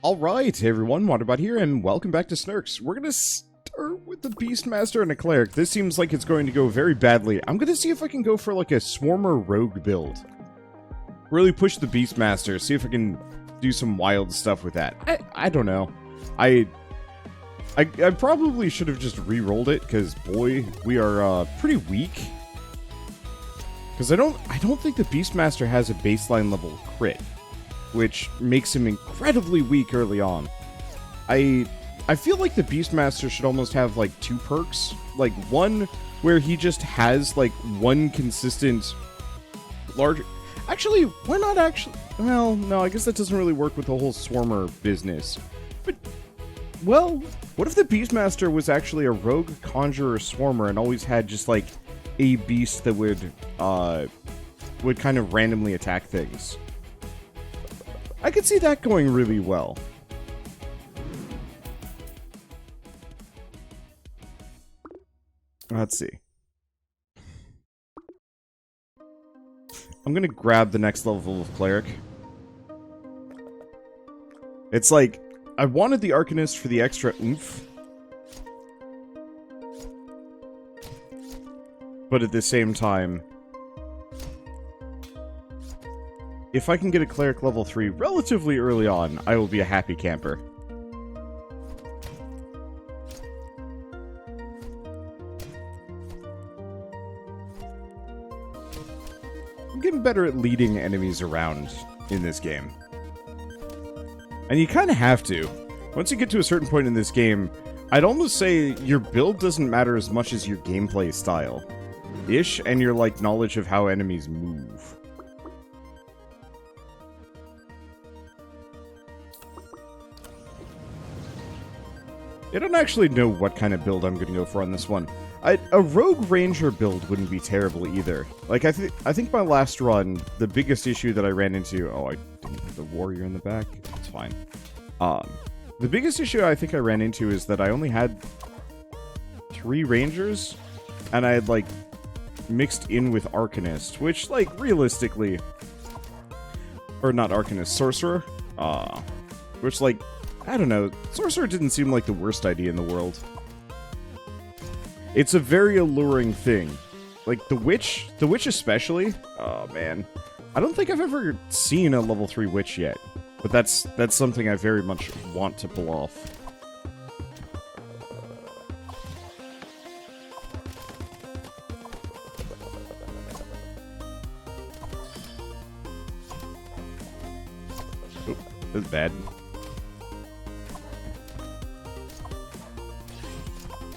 Alright, everyone, Wanderbot here, and welcome back to SNKRX. We're gonna start with the Beastmaster and a Cleric. This seems like it's going to go very badly. I'm gonna see if I can go for, like, a Swarmer Rogue build. Really push the Beastmaster, see if I can do some wild stuff with that. I don't know. I probably should have just re-rolled it, because, boy, we are, pretty weak. Because I don't think the Beastmaster has a baseline level crit, which makes him incredibly weak early on. I feel like the Beastmaster should almost have, like, two perks. Like, one where he just has, like, one consistent large... Actually, why not actually... Well, no, I guess that doesn't really work with the whole Swarmer business. But, well, what if the Beastmaster was actually a Rogue, Conjurer, Swarmer and always had just, like, a beast that would kind of randomly attack things? I could see that going really well. Let's see. I'm gonna grab the next level of Cleric. It's like, I wanted the Arcanist for the extra oomph. But at the same time, if I can get a Cleric level 3 relatively early on, I will be a happy camper. I'm getting better at leading enemies around in this game. And you kind of have to. Once you get to a certain point in this game, I'd almost say your build doesn't matter as much as your gameplay style. Ish, and your, like, knowledge of how enemies move. I don't actually know what kind of build I'm going to go for on this one. A Rogue Ranger build wouldn't be terrible either. Like, I think my last run, the biggest issue that I ran into... Oh, I didn't have the Warrior in the back. It's fine. The biggest issue I think I ran into is that I only had 3 Rangers, and I had, like, mixed in with Arcanist, which, like, realistically... Or not Arcanist, Sorcerer. Which, like... I don't know, Sorcerer didn't seem like the worst idea in the world. It's a very alluring thing. Like, the Witch especially, oh man. I don't think I've ever seen a level 3 Witch yet, but that's something I very much want to pull off. Oop, that's bad.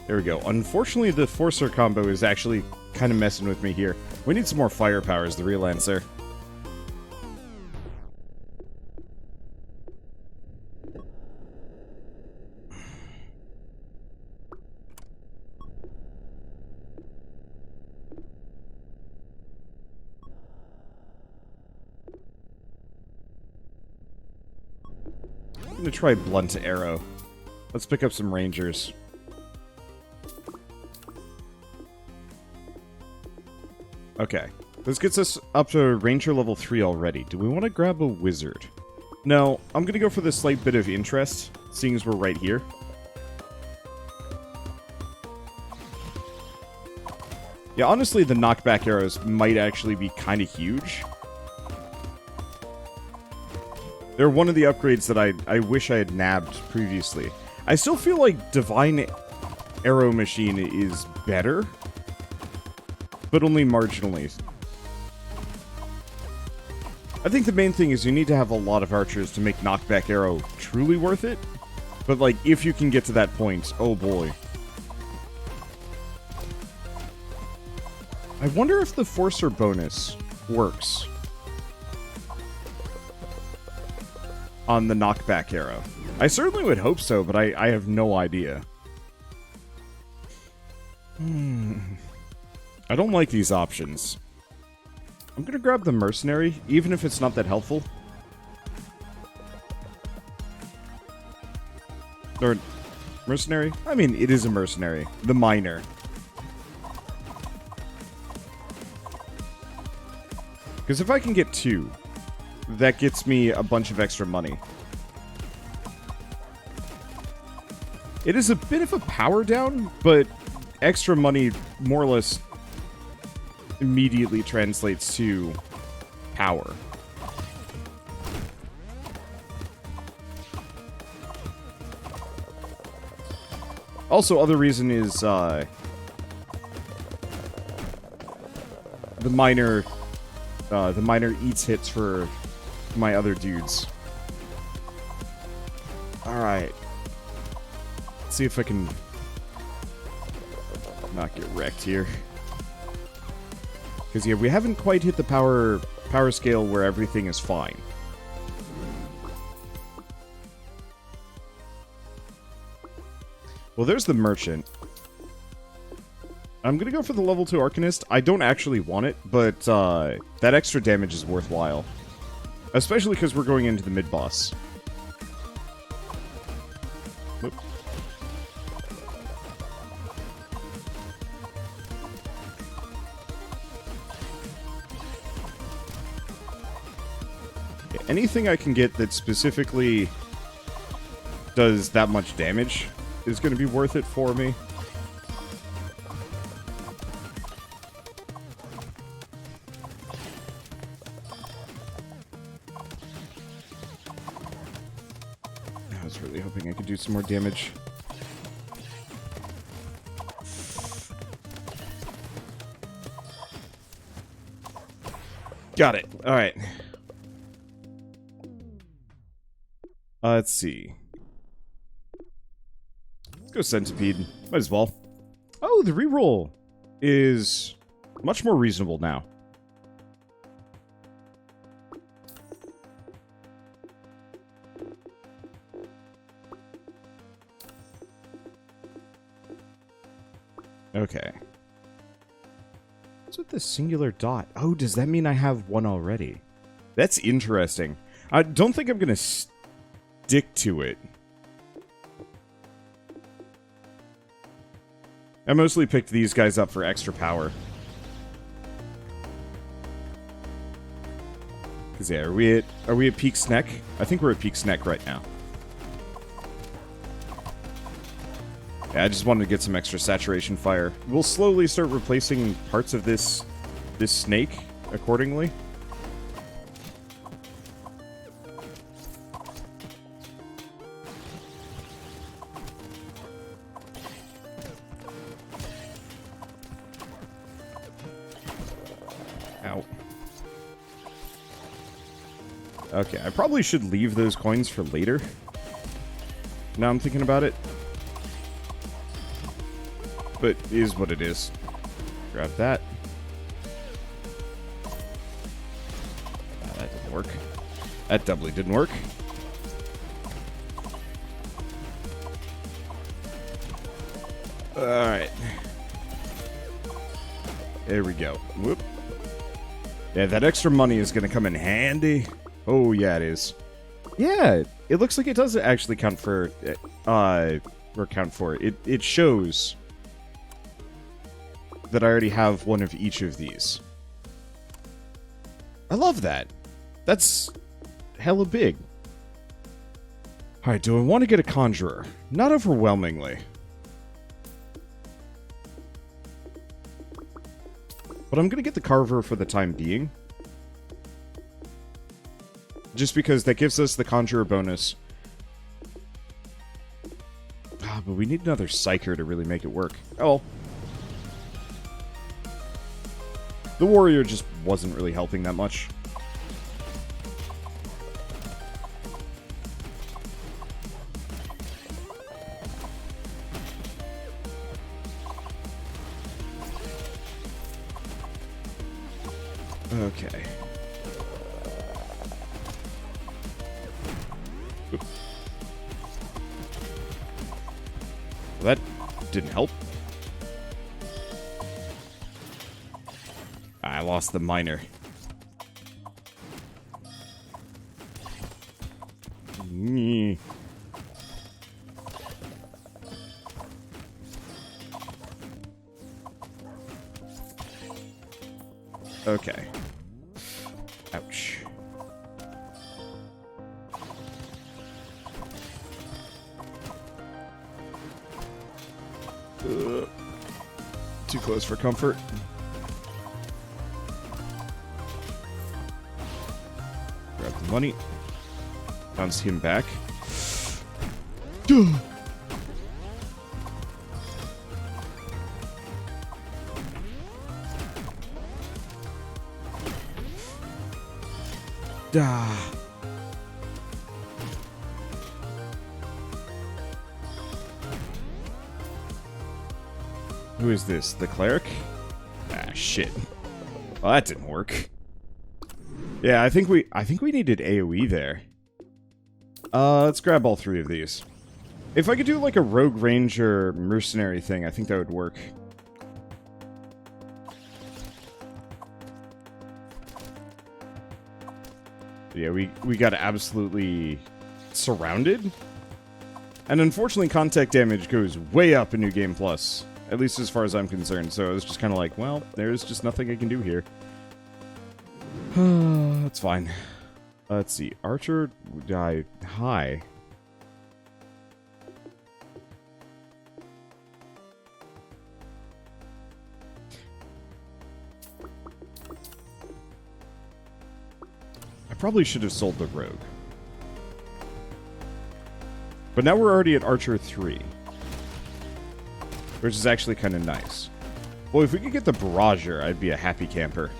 There we go. Unfortunately, the Forcer combo is actually kind of messing with me here. We need some more firepower as the real answer. I'm gonna try Blunt Arrow. Let's pick up some Rangers. Okay, this gets us up to Ranger level 3 already. Do we want to grab a Wizard? No, I'm going to go for this slight bit of interest, seeing as we're right here. Yeah, honestly, the knockback arrows might actually be kind of huge. They're one of the upgrades that I wish I had nabbed previously. I still feel like Divine Arrow Machine is better, but only marginally. I think the main thing is you need to have a lot of archers to make Knockback Arrow truly worth it. But, like, if you can get to that point, oh boy. I wonder if the Forcer bonus works on the Knockback Arrow. I certainly would hope so, but I have no idea. I don't like these options. I'm gonna grab the Mercenary, even if it's not that helpful. Or... Mercenary? I mean, it is a Mercenary. The Miner. Because if I can get 2, that gets me a bunch of extra money. It is a bit of a power down, but extra money more or less immediately translates to power. Also, other reason is the miner eats hits for my other dudes. All right. Let's see if I can not get wrecked here. Because yeah, we haven't quite hit the power scale where everything is fine. Well, there's the merchant. I'm gonna go for the level 2 Arcanist. I don't actually want it, but that extra damage is worthwhile. Especially because we're going into the mid-boss. Whoop. Yeah, anything I can get that specifically does that much damage is going to be worth it for me. I was really hoping I could do some more damage. Got it. All right. Let's see. Let's go Centipede. Might as well. Oh, the reroll is much more reasonable now. Okay. What's with the singular dot? Oh, does that mean I have one already? That's interesting. I don't think I'm going to stick to it. I mostly picked these guys up for extra power. Cause yeah, are we at peak neck? I think we're at peak neck right now. Yeah, I just wanted to get some extra saturation fire. We'll slowly start replacing parts of this snake accordingly. Ow. Okay, I probably should leave those coins for later. Now I'm thinking about it. But it is what it is. Grab that. Ah, that didn't work. That doubly didn't work. Alright. There we go. Whoop. Yeah, that extra money is going to come in handy. Oh, yeah, it is. Yeah, it looks like it does actually count for... It shows that I already have one of each of these. I love that. That's hella big. Alright, do I want to get a Conjurer? Not overwhelmingly. But I'm going to get the Carver for the time being. Just because that gives us the Conjurer bonus. Ah, but we need another Psyker to really make it work. Oh. The Warrior just wasn't really helping that much. Okay. Oops. Well, that didn't help. I lost the miner. Okay. Ouch. Too close for comfort. Grab the money. Bounce him back. Who is this? The cleric? Ah, shit. Well, that didn't work. Yeah, I think we needed AoE there. Let's grab all three of these. If I could do like a rogue ranger mercenary thing, I think that would work. Yeah, we got absolutely surrounded. And unfortunately, contact damage goes way up in New Game Plus. At least as far as I'm concerned. So it was just kind of like, well, there's just nothing I can do here. That's fine. Let's see. Archer die high. I probably should have sold the rogue. But now we're already at Archer 3. Which is actually kind of nice. Well, if we could get the Barrager, I'd be a happy camper.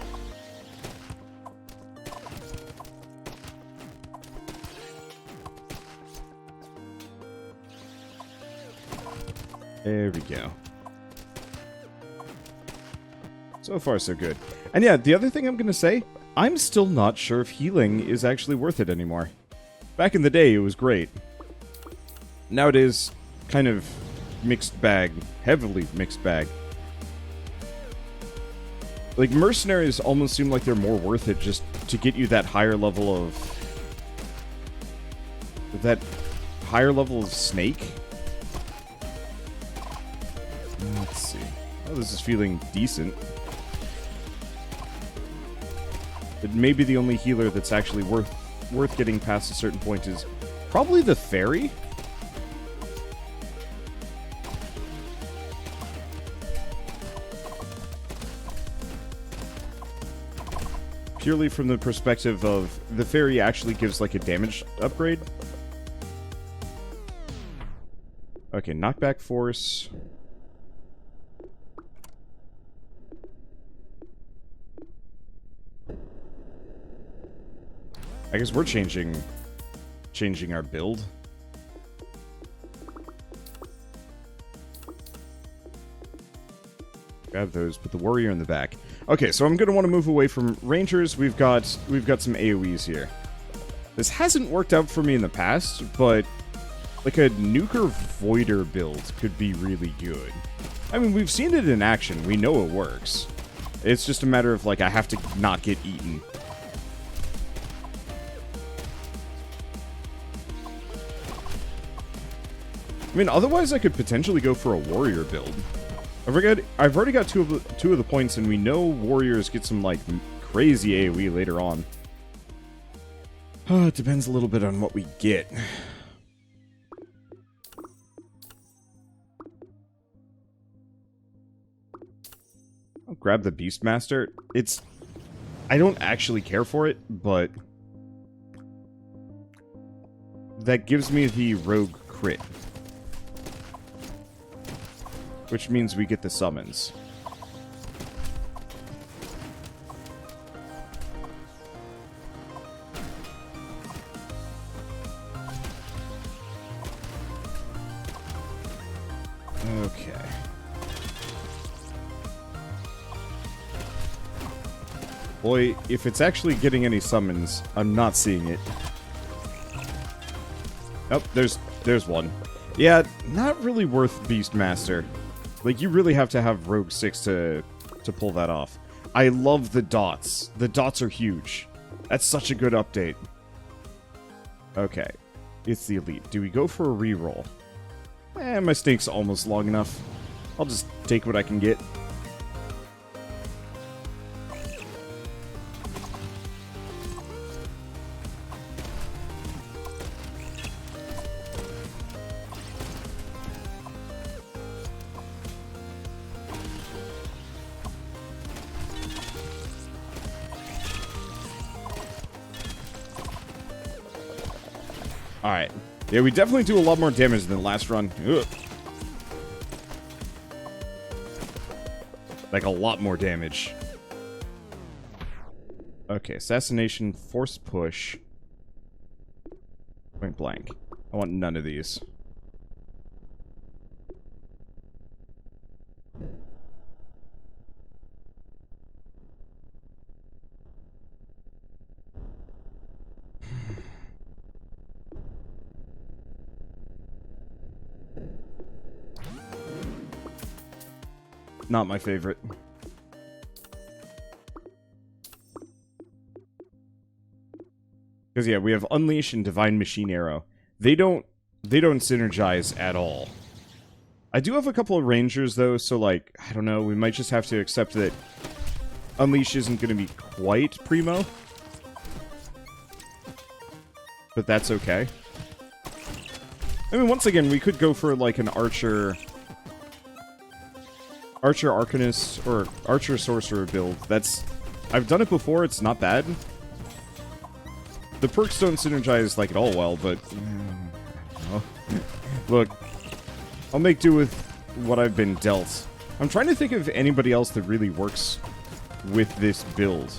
There we go. So far, so good. And yeah, the other thing I'm going to say, I'm still not sure if healing is actually worth it anymore. Back in the day, it was great. Now it is kind of mixed bag. Heavily mixed bag. Like, mercenaries almost seem like they're more worth it just to get you that higher level of... that higher level of snake. Let's see. Oh, this is feeling decent. But maybe the only healer that's actually worth getting past a certain point is probably the fairy. Purely from the perspective of the fairy actually gives like a damage upgrade. Okay, knockback force. I guess we're changing our build. Grab those, put the warrior in the back. Okay, so I'm gonna want to move away from rangers. We've got some AoEs here. This hasn't worked out for me in the past, but like a nuker voider build could be really good. I mean, we've seen it in action. We know it works. It's just a matter of like I have to not get eaten. I mean, otherwise I could potentially go for a warrior build. I've already got two of the points, and we know warriors get some like crazy AoE later on. It depends a little bit on what we get. I'll grab the Beastmaster. I don't actually care for it, but that gives me the rogue crit. Which means we get the summons. Okay. Boy, if it's actually getting any summons, I'm not seeing it. Oh, there's one. Yeah, not really worth Beastmaster. Like, you really have to have Rogue 6 to pull that off. I love the dots. The dots are huge. That's such a good update. Okay. It's the elite. Do we go for a reroll? My snake's almost long enough. I'll just take what I can get. Alright. Yeah, we definitely do a lot more damage than the last run. Ugh. Like, a lot more damage. Okay, assassination, force push. Point blank. I want none of these. Not my favorite. Because yeah, we have Unleash and Divine Machine Arrow. They don't synergize at all. I do have a couple of Rangers though, so like, I don't know, we might just have to accept that Unleash isn't going to be quite primo. But that's okay. I mean, once again, we could go for like an Archer Arcanist or Archer Sorcerer build. I've done it before, it's not bad. The perks don't synergize like at all well, but look, I'll make do with what I've been dealt. I'm trying to think of anybody else that really works with this build.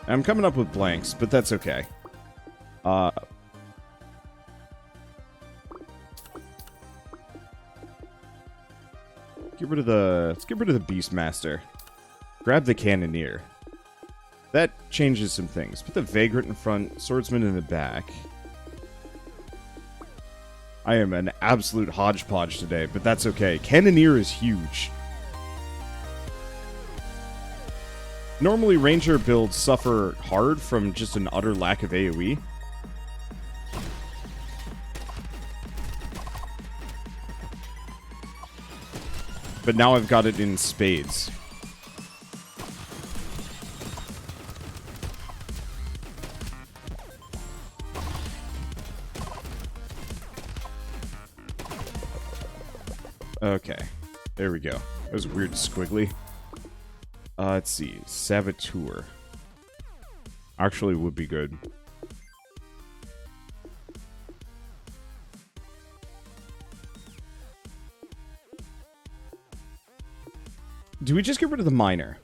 I'm coming up with blanks, but that's okay. Let's get rid of the Beastmaster. Grab the Cannoneer. That changes some things. Put the Vagrant in front, Swordsman in the back. I am an absolute hodgepodge today, but that's okay. Cannoneer is huge. Normally, Ranger builds suffer hard from just an utter lack of AoE. But now I've got it in spades. Okay. There we go. That was weird squiggly. Let's see. Saboteur. Actually would be good. Do we just get rid of the miner?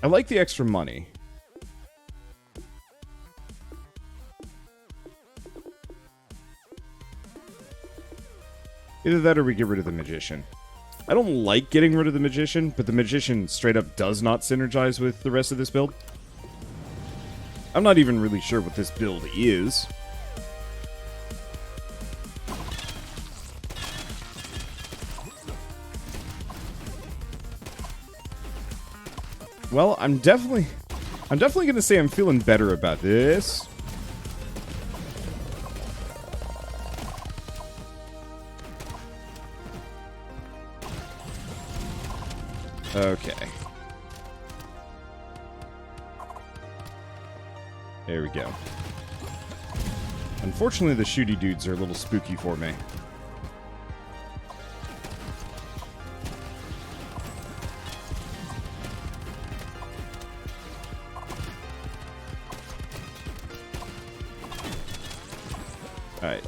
I like the extra money. Either that or we get rid of the magician. I don't like getting rid of the magician, but the magician straight up does not synergize with the rest of this build. I'm not even really sure what this build is. Well, I'm definitely gonna say I'm feeling better about this. Okay. There we go. Unfortunately, the shooty dudes are a little spooky for me. Alright.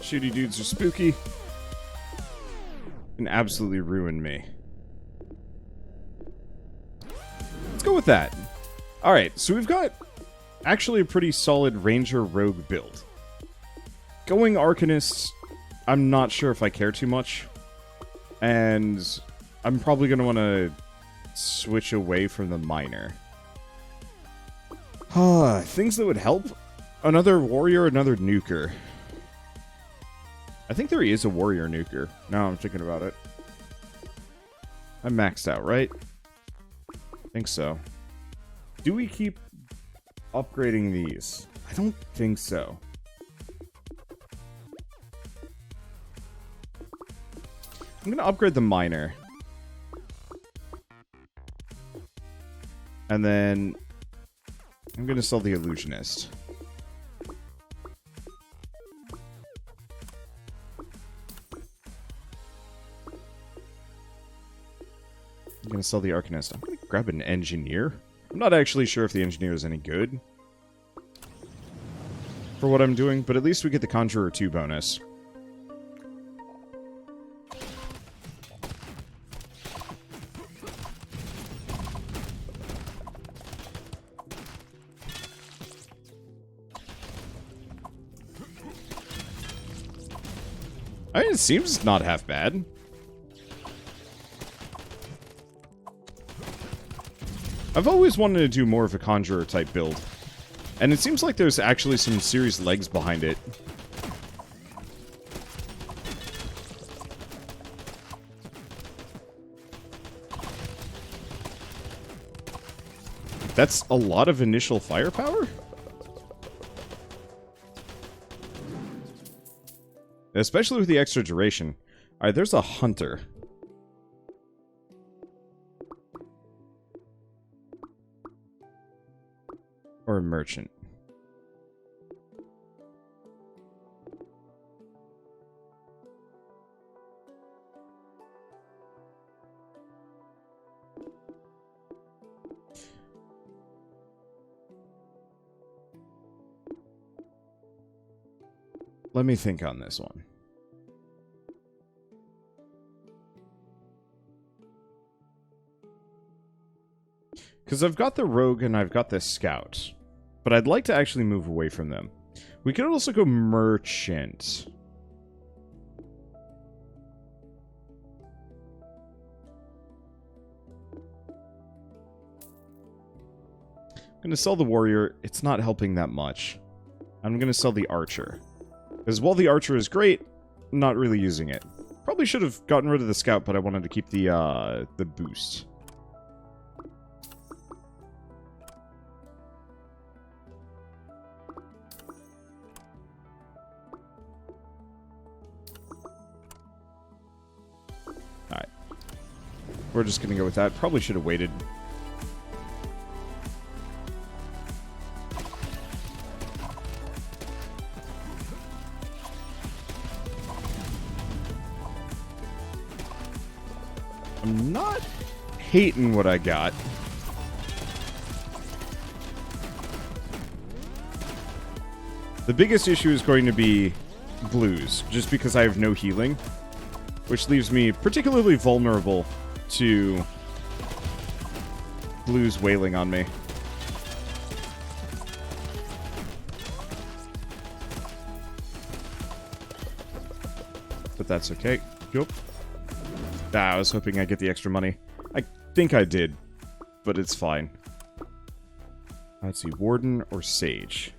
Shooty dudes are spooky. Can absolutely ruin me. Let's go with that. Alright, so we've got actually a pretty solid Ranger Rogue build. Going Arcanist, I'm not sure if I care too much. And I'm probably going to want to switch away from the Miner. Things that would help? Another Warrior, another Nuker. I think there is a Warrior Nuker. Now I'm thinking about it. I'm maxed out, right? I think so. Do we keep upgrading these? I don't think so. I'm going to upgrade the Miner. And then I'm going to sell the Illusionist. I'm gonna sell the Arcanist. I'm gonna grab an Engineer. I'm not actually sure if the Engineer is any good for what I'm doing, but at least we get the Conjurer 2 bonus. I mean, it seems not half bad. I've always wanted to do more of a Conjurer type build, and it seems like there's actually some serious legs behind it. That's a lot of initial firepower? Especially with the extra duration. Alright, there's a Hunter. Or a Merchant. Let me think on this one. Because I've got the Rogue and I've got the Scout. But I'd like to actually move away from them. We could also go Merchant. I'm going to sell the Warrior. It's not helping that much. I'm going to sell the Archer. Because while the Archer is great, I'm not really using it. Probably should have gotten rid of the Scout, but I wanted to keep the boost. Alright. We're just going to go with that. Probably should have waited. I'm not hating what I got. The biggest issue is going to be blues, just because I have no healing, which leaves me particularly vulnerable to blues wailing on me. But that's okay. Yup. Ah, I was hoping I'd get the extra money. I think I did, but it's fine. Let's see, Warden or Sage?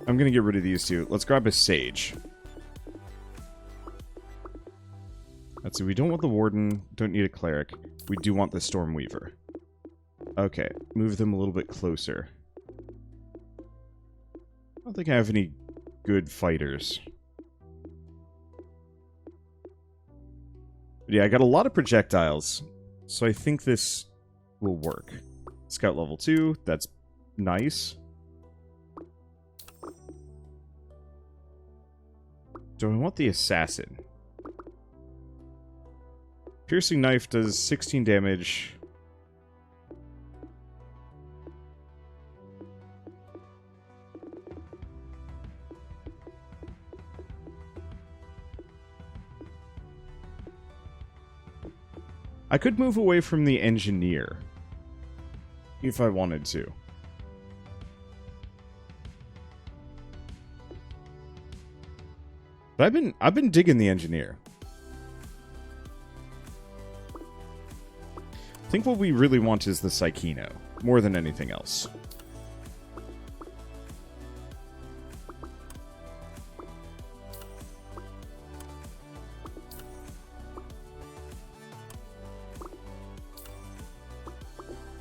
I'm gonna get rid of these two. Let's grab a Sage. Let's see, we don't want the Warden, don't need a Cleric. We do want the Stormweaver. Okay, move them a little bit closer. I don't think I have any good fighters. But yeah, I got a lot of projectiles, so I think this will work. Scout level 2, that's nice. Do I want the Assassin? Piercing Knife does 16 damage. I could move away from the Engineer if I wanted to. But I've been digging the Engineer. I think what we really want is the Psychino, more than anything else.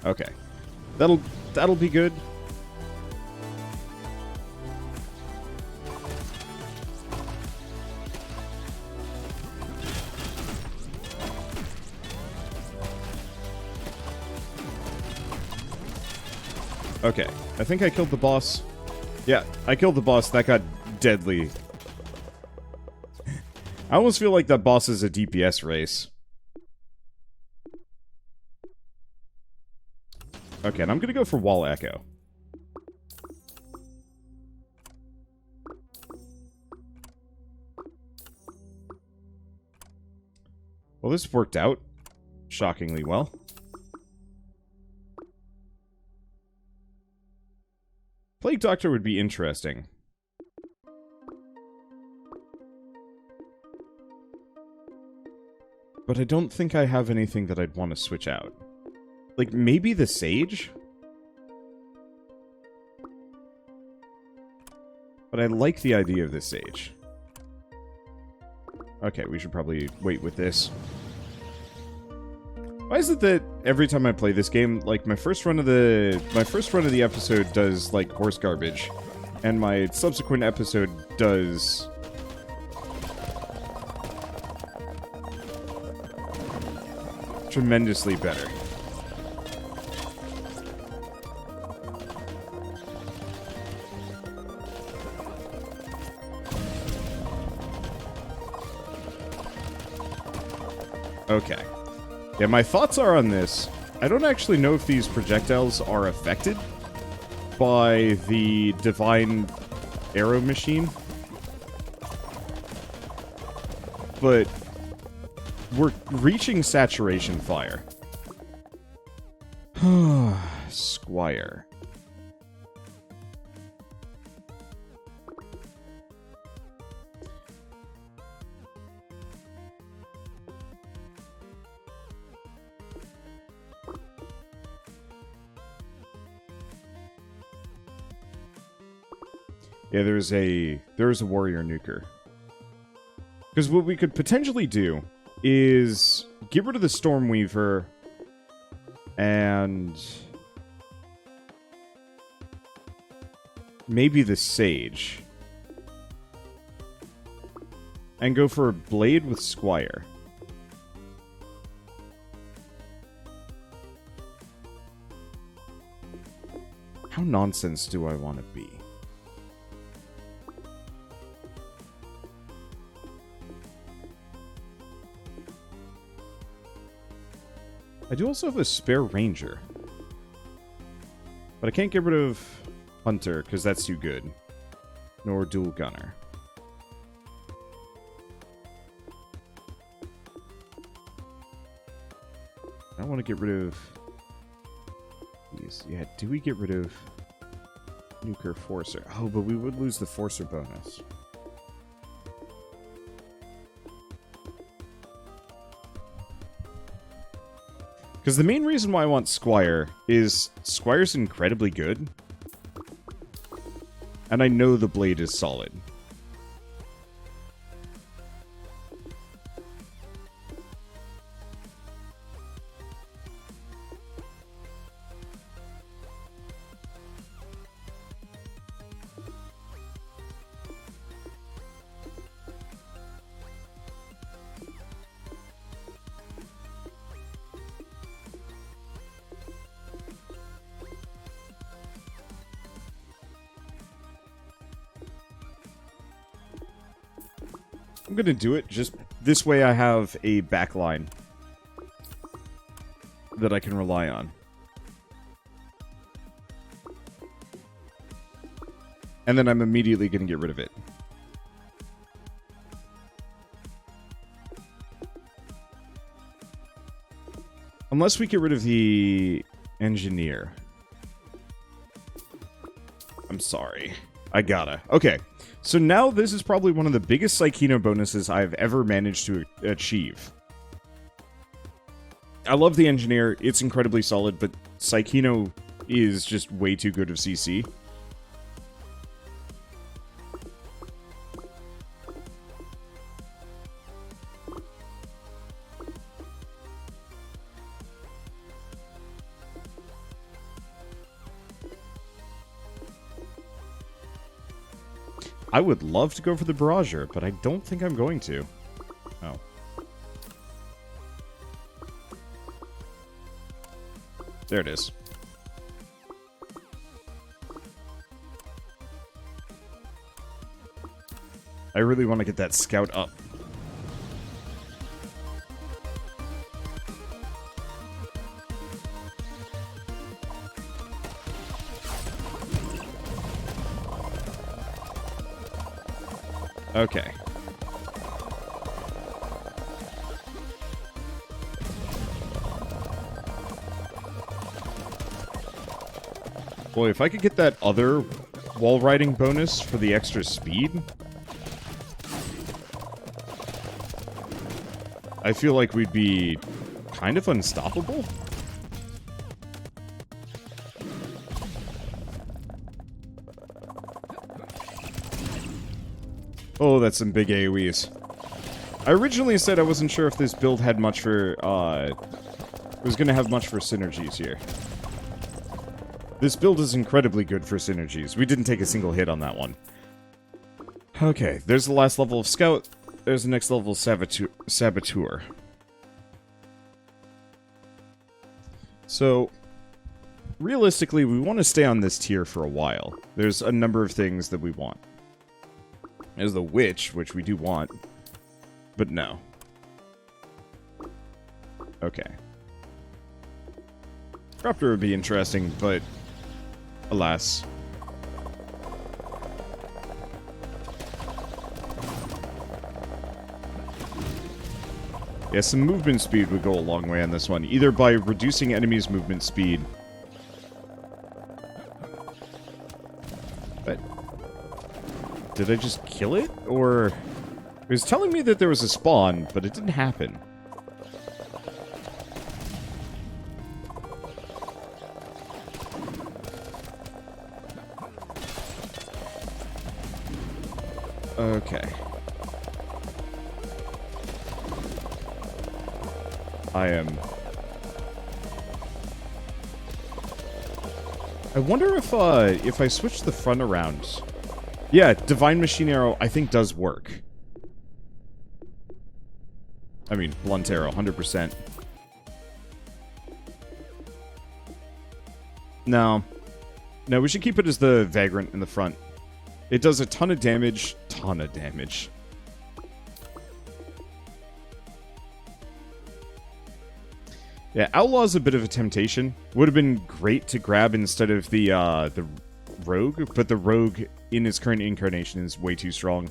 Okay. That'll be good. Okay, I think I killed the boss. Yeah, I killed the boss. That got deadly. I almost feel like that boss is a DPS race. Okay, and I'm gonna go for Wall Echo. Well, this worked out shockingly well. Plague Doctor would be interesting. But I don't think I have anything that I'd want to switch out. Like, maybe the Sage? But I like the idea of the Sage. Okay, we should probably wait with this. Why is it that every time I play this game, like, my first run of the episode does, like, horse garbage, and my subsequent episode does tremendously better. Okay. Yeah, my thoughts are on this. I don't actually know if these projectiles are affected by the divine arrow machine. But we're reaching saturation fire. Squire. Yeah, there's a warrior nuker. Because what we could potentially do is get rid of the Stormweaver and maybe the Sage. And go for a Blade with Squire. How nonsense do I want to be? I do also have a spare ranger. But I can't get rid of hunter, because that's too good. Nor dual gunner. I want to get rid of these. Yeah, do we get rid of nuker forcer? Oh, but we would lose the forcer bonus. Because the main reason why I want Squire is Squire's incredibly good. And I know the blade is solid. I'm gonna do it, just this way I have a backline that I can rely on. And then I'm immediately gonna get rid of it. Unless we get rid of the engineer. I'm sorry. I gotta. Okay. So now this is probably one of the biggest Psychino bonuses I've ever managed to achieve. I love the engineer, it's incredibly solid, but Psychino is just way too good of CC. I would love to go for the Barrager, but I don't think I'm going to. Oh. There it is. I really want to get that scout up. Okay. Boy, if I could get that other wall riding bonus for the extra speed, I feel like we'd be kind of unstoppable. Oh, that's some big AoEs. I originally said I wasn't sure if this build had much for, was gonna have much for synergies here. This build is incredibly good for synergies. We didn't take a single hit on that one. Okay, there's the last level of Scout. There's the next level of Saboteur. So, realistically, we want to stay on this tier for a while. There's a number of things that we want. There's the Witch, which we do want, but no. Okay. Raptor would be interesting, but alas. Yeah, some movement speed would go a long way on this one, either by reducing enemies' movement speed. But did I just kill it? Or it was telling me that there was a spawn, but it didn't happen. Okay. I wonder if I switch the front around. Yeah, Divine Machine Arrow, I think, does work. I mean, Blunt Arrow, 100%. No. No, we should keep it as the Vagrant in the front. It does a ton of damage. Ton of damage. Yeah, Outlaw's a bit of a temptation. Would have been great to grab instead of the Rogue, but the Rogue in its current incarnation is way too strong.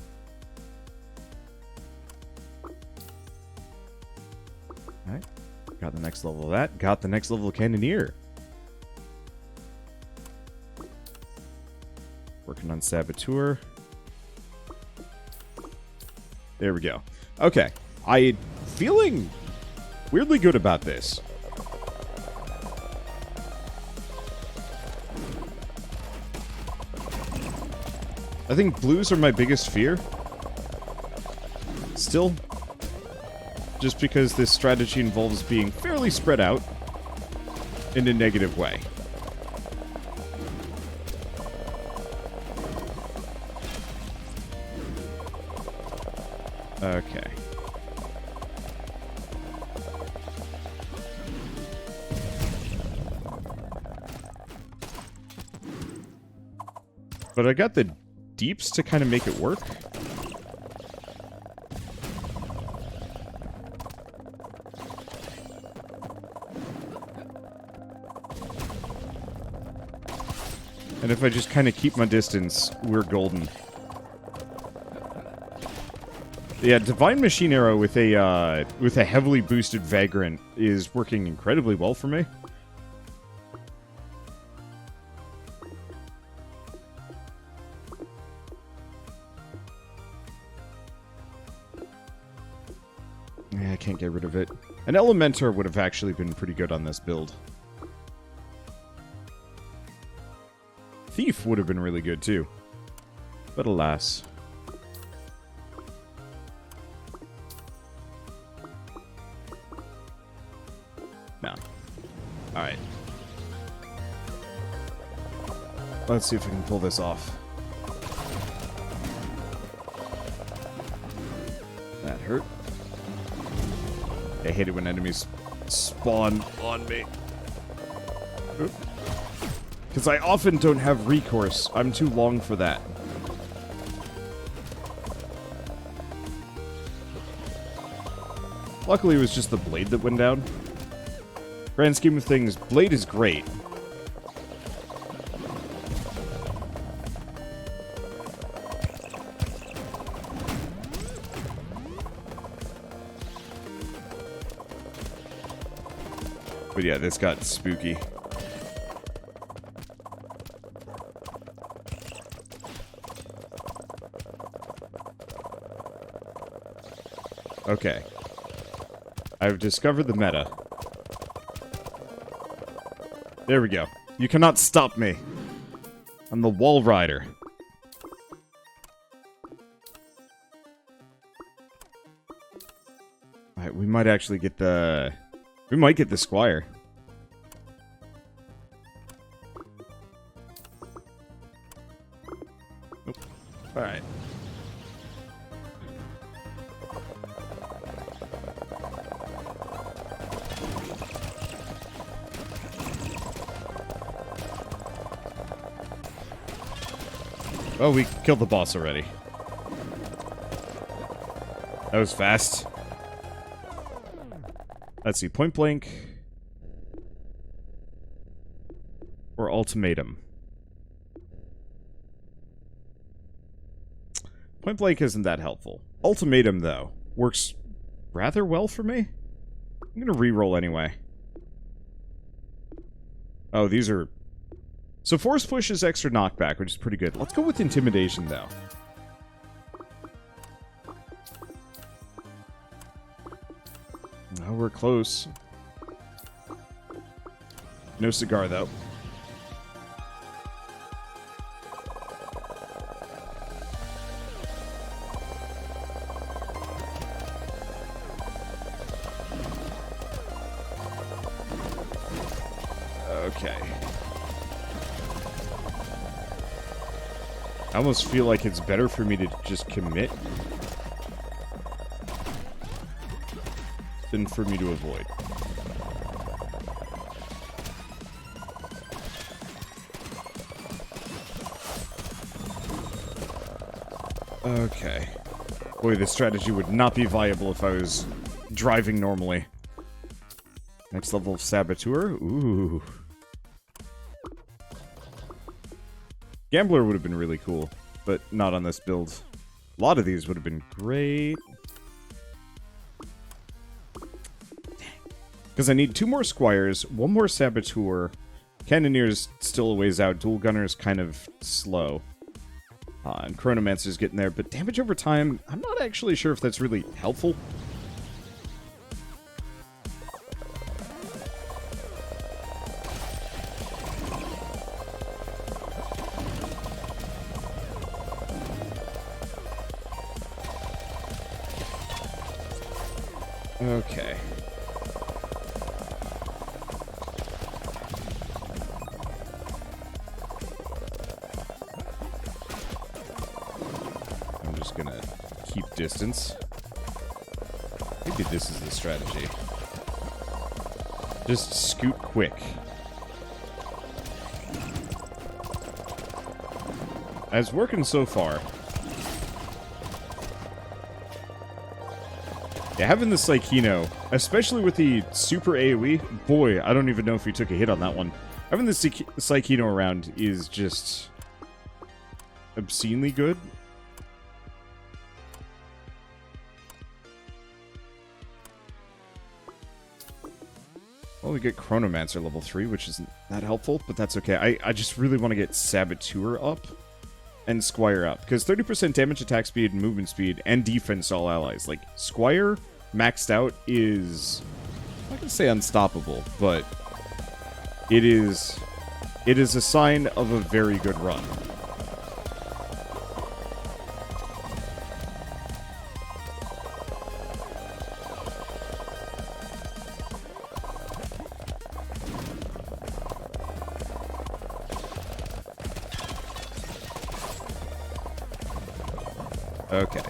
Alright. Got the next level of that. Got the next level of Cannoneer. Working on Saboteur. There we go. Okay. I'm feeling weirdly good about this. I think blues are my biggest fear. Still. Just because this strategy involves being fairly spread out in a negative way. Okay. But I got the deeps to kind of make it work. And if I just kind of keep my distance, we're golden. Yeah, Divine Machine Arrow with a heavily boosted Vagrant is working incredibly well for me. Yeah, I can't get rid of it. An Elementor would have actually been pretty good on this build. Thief would have been really good too. But alas. No. Alright. Let's see if we can pull this off. That hurt. I hate it when enemies spawn on me. Because I often don't have recourse. I'm too long for that. Luckily, it was just the blade that went down. Grand scheme of things, blade is great. But yeah, this got spooky. Okay. I've discovered the meta. There we go. You cannot stop me. I'm the wall rider. Alright, we might actually get the... We might get the Squire. Nope. Alright. Oh, we killed the boss already. That was fast. Let's see, point blank. Or ultimatum. Point blank isn't that helpful. Ultimatum, though, works rather well for me. I'm gonna reroll anyway. Oh, these are... So force push is extra knockback, which is pretty good. Let's go with intimidation, though. Oh, we're close. No cigar, though. Okay. I almost feel like it's better for me to just commit than for me to avoid. Okay. Boy, this strategy would not be viable if I was driving normally. Next level of Saboteur? Ooh. Gambler would have been really cool, but not on this build. A lot of these would have been great. Because I need 2 more Squires, 1 more Saboteur. Cannoneer's still a ways out. Dual Gunner's kind of slow. And Chronomancer's getting there, but damage over time, I'm not actually sure if that's really helpful. Okay. I'm just gonna keep distance. Maybe this is the strategy. Just scoot quick. It's working so far. Yeah, having the Psychino, especially with the super AoE, boy, I don't even know if he took a hit on that one. Having the Psychino around is just obscenely good. Well, we get Chronomancer level 3, which isn't that helpful, but that's okay. I just really want to get Saboteur up and Squire up, because 30% damage, attack speed, movement speed, and defense to all allies. Like, Squire maxed out is, I'm not gonna say unstoppable, but it is a sign of a very good run. Okay.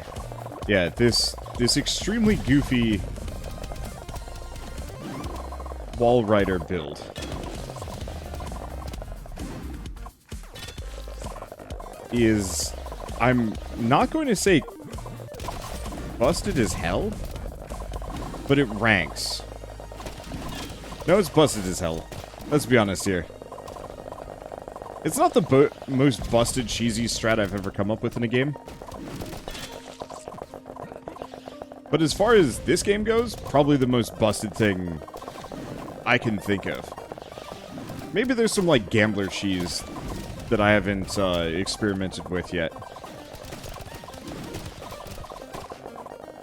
Yeah, this extremely goofy wall rider build is, I'm not going to say busted as hell, but it ranks. No, it's busted as hell. Let's be honest here. It's not the most busted, cheesy strat I've ever come up with in a game. But as far as this game goes, probably the most busted thing I can think of. Maybe there's some, like, gambler cheese that I haven't experimented with yet.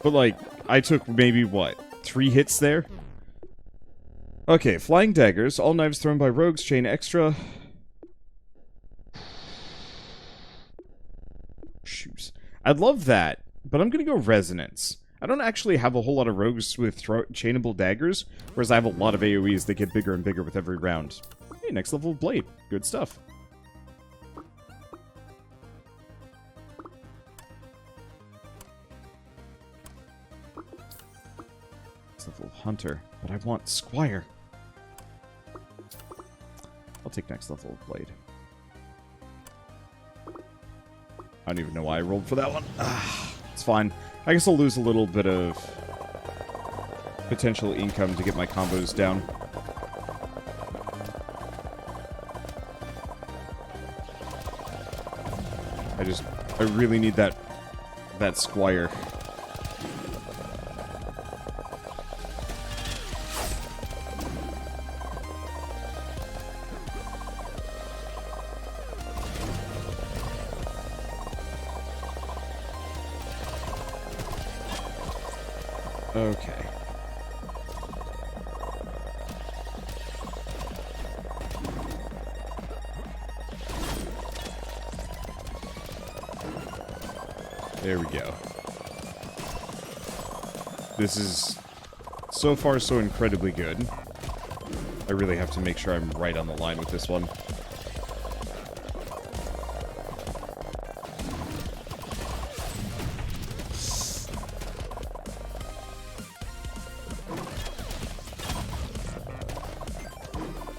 But, like, I took maybe, what, 3 hits there? Okay, flying daggers. All knives thrown by rogues chain extra. Shoes. I'd love that, but I'm gonna go resonance. I don't actually have a whole lot of rogues with chainable daggers, whereas I have a lot of AoEs that get bigger and bigger with every round. Hey, next level blade. Good stuff. Next level hunter, but I want squire. I'll take next level blade. I don't even know why I rolled for that one. It's fine. I guess I'll lose a little bit of potential income to get my combos down. I really need that squire. Okay. There we go. This is so far so incredibly good. I really have to make sure I'm right on the line with this one.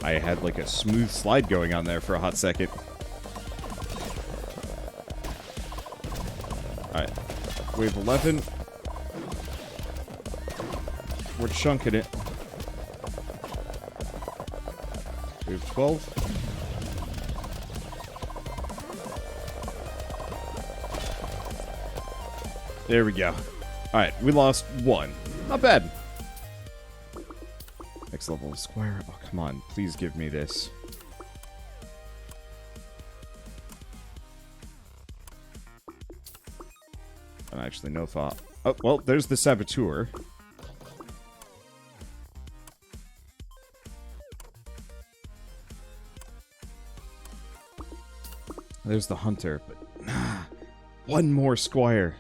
I had like a smooth slide going on there for a hot second. Alright. Wave 11. We're chunking it. Wave 12. There we go. Alright, we lost 1. Not bad. Next level of square. Oh, come on. Please give me this. I don't actually know if I'll... Oh, well, there's the saboteur. There's the hunter, but... one more squire.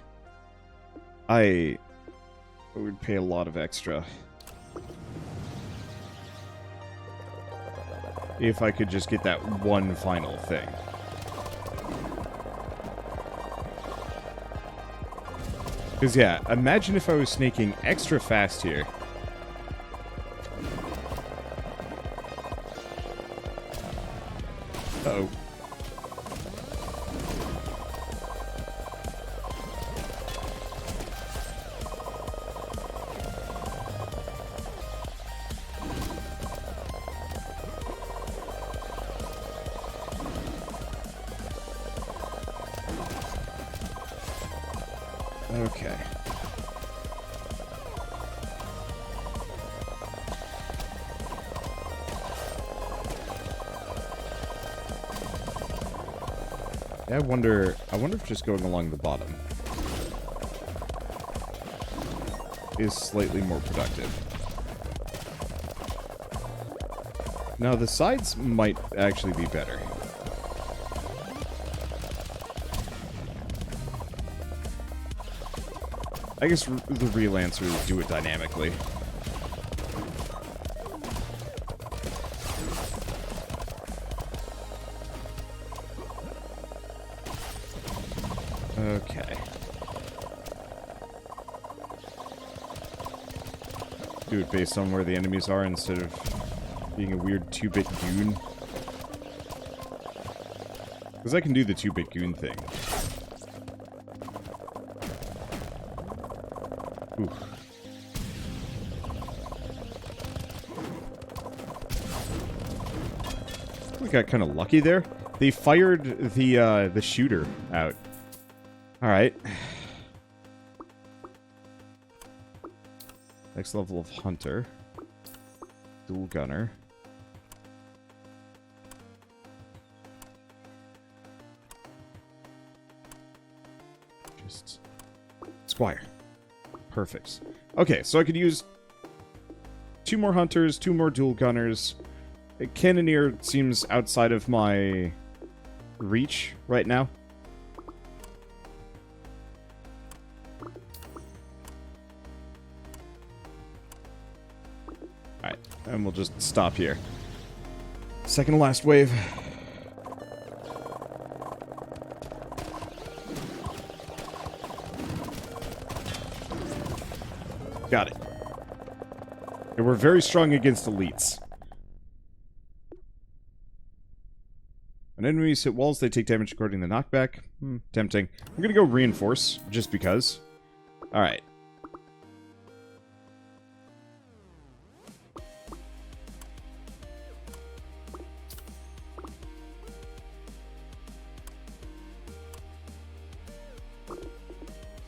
I would pay a lot of extra. If I could just get that one final thing. Because, yeah, imagine if I was snaking extra fast here. Uh-oh. Okay. Yeah, I wonder if just going along the bottom is slightly more productive. Now, the sides might actually be better. I guess the relancers do it dynamically. Okay. Do it based on where the enemies are instead of being a weird 2-bit goon. Because I can do the 2-bit goon thing. Oof. got kind of lucky there. They fired the shooter out. All right. Next level of hunter. Dual gunner. Just Squire. Perfect. Okay, so I could use 2 more hunters, 2 more dual gunners. A cannoneer seems outside of my reach right now. Alright, and we'll just stop here. Second to last wave. Got it. And we're very strong against elites. When enemies hit walls, they take damage according to the knockback. Tempting. I'm gonna go reinforce, just because. Alright.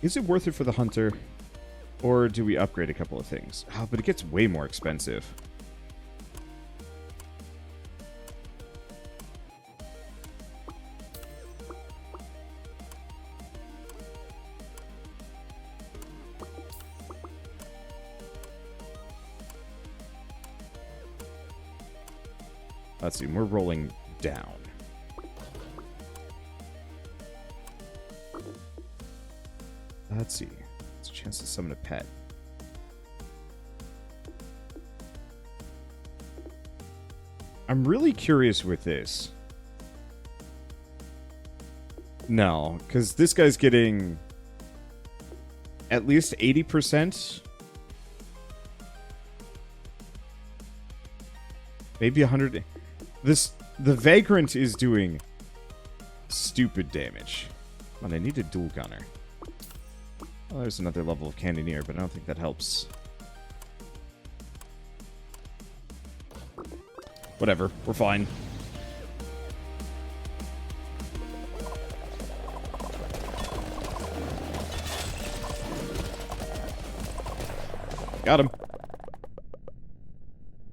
Is it worth it for the hunter? Or do we upgrade a couple of things? Oh, but it gets way more expensive. Let's see, we're rolling down. Let's see. It's a chance to summon a pet. I'm really curious with this. No, because this guy's getting at least 80%. Maybe 100. The Vagrant is doing stupid damage. Come on, I need a dual gunner. Well, there's another level of cannoneer, but I don't think that helps. Whatever, we're fine. Got him.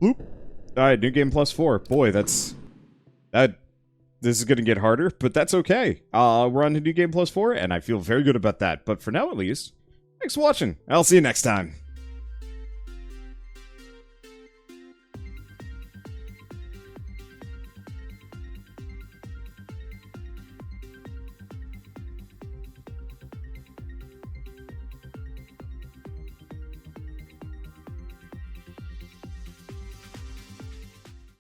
Bloop. Alright, new game +4. Boy, this is gonna get harder, but that's okay. We're on to new game +4, and I feel very good about that. But for now, at least, thanks for watching. I'll see you next time.